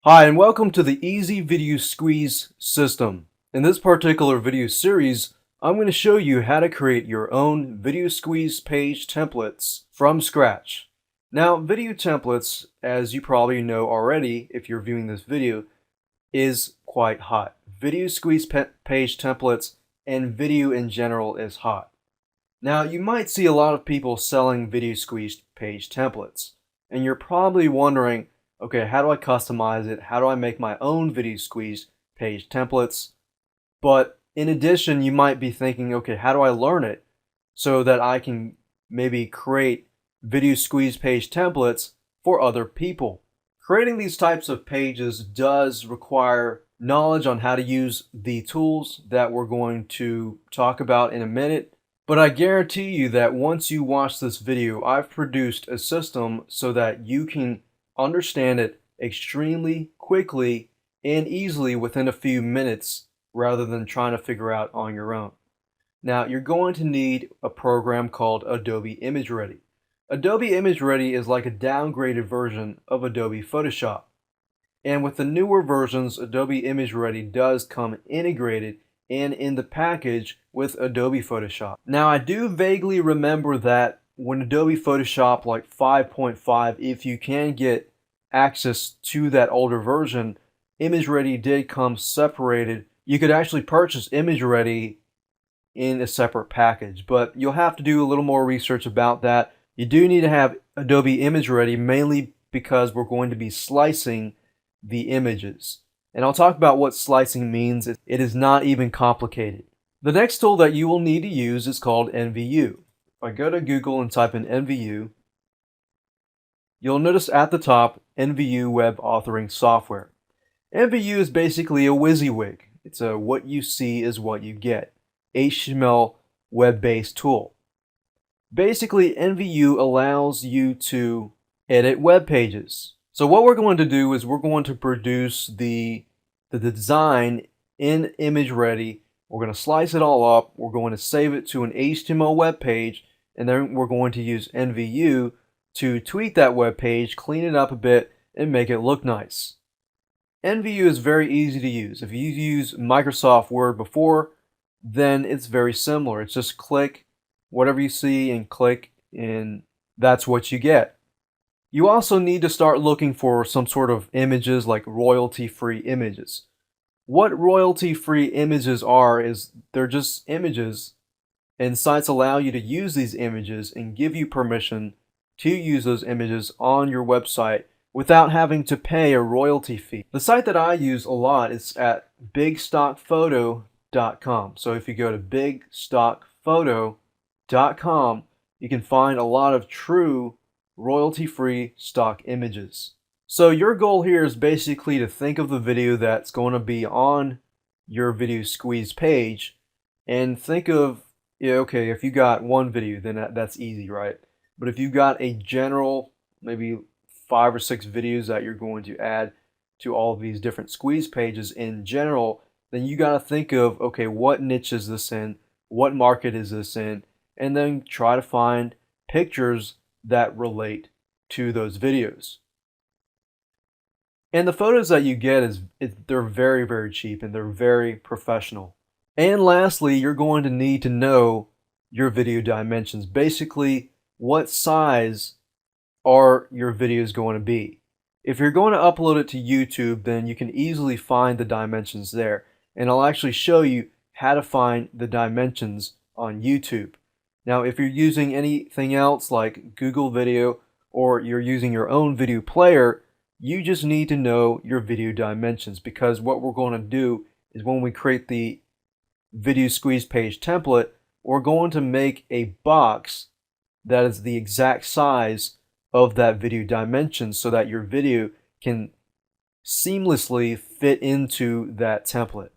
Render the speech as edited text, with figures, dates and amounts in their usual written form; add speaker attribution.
Speaker 1: Hi, and welcome to the Easy Video Squeeze system. In this particular video series, I'm going to show you how to create your own video squeeze page templates from scratch. Now, video templates, as you probably know already if you're viewing this video, is quite hot. Video squeeze page templates and video in general is hot. Now, you might see a lot of people selling video squeeze page templates, and you're probably wondering, okay, how do I customize it? How do I make my own video squeeze page templates? But in addition, you might be thinking, okay, how do I learn it so that I can maybe create video squeeze page templates for other people? Creating these types of pages does require knowledge on how to use the tools that we're going to talk about in a minute. But I guarantee you that once you watch this video, I've produced a system so that you can understand it extremely quickly and easily within a few minutes rather than trying to figure out on your own. Now, you're going to need a program called Adobe Imageready. Adobe Imageready is like a downgraded version of Adobe Photoshop. And with the newer versions, Adobe Imageready does come integrated and in the package with Adobe Photoshop. Now, I do vaguely remember that when Adobe Photoshop like 5.5, if you can get access to that older version, Imageready did come separated. You could actually purchase Imageready in a separate package, but you'll have to do a little more research about that. You do need to have Adobe Imageready mainly because we're going to be slicing the images. And I'll talk about what slicing means. It is not even complicated. The next tool that you will need to use is called NVU. If I go to Google and type in NVU, you'll notice at the top, NVU Web Authoring Software. NVU is basically a WYSIWYG. It's a what you see is what you get HTML web-based tool. Basically, NVU allows you to edit web pages. So what we're going to do is we're going to produce the design in Imageready. We're going to slice it all up. We're going to save it to an HTML web page, and then we're going to use NVU to tweak that web page, clean it up a bit, and make it look nice. NVU is very easy to use. If you use Microsoft Word before, then it's very similar. It's just click whatever you see and click, and that's what you get. You also need to start looking for some sort of images like royalty-free images. What royalty-free images are is they're just images, and sites allow you to use these images and give you permission to use those images on your website without having to pay a royalty fee. The site that I use a lot is at bigstockphoto.com. So if you go to bigstockphoto.com, you can find a lot of true royalty-free stock images. So your goal here is basically to think of the video that's going to be on your video squeeze page and think of, okay, if you got one video, then that's easy, right? But if you got a general, maybe 5 or 6 videos that you're going to add to all of these different squeeze pages in general, then you got to think of, okay, what niche is this in? What market is this in? And then try to find pictures that relate to those videos. And the photos that you get they're very, very cheap and they're very professional. And lastly, you're going to need to know your video dimensions. Basically, what size are your videos going to be? If you're going to upload it to YouTube, then you can easily find the dimensions there. And I'll actually show you how to find the dimensions on YouTube. Now, if you're using anything else like Google Video or you're using your own video player, you just need to know your video dimensions, because what we're going to do is when we create the video squeeze page template, we're going to make a box that is the exact size of that video dimension so that your video can seamlessly fit into that template.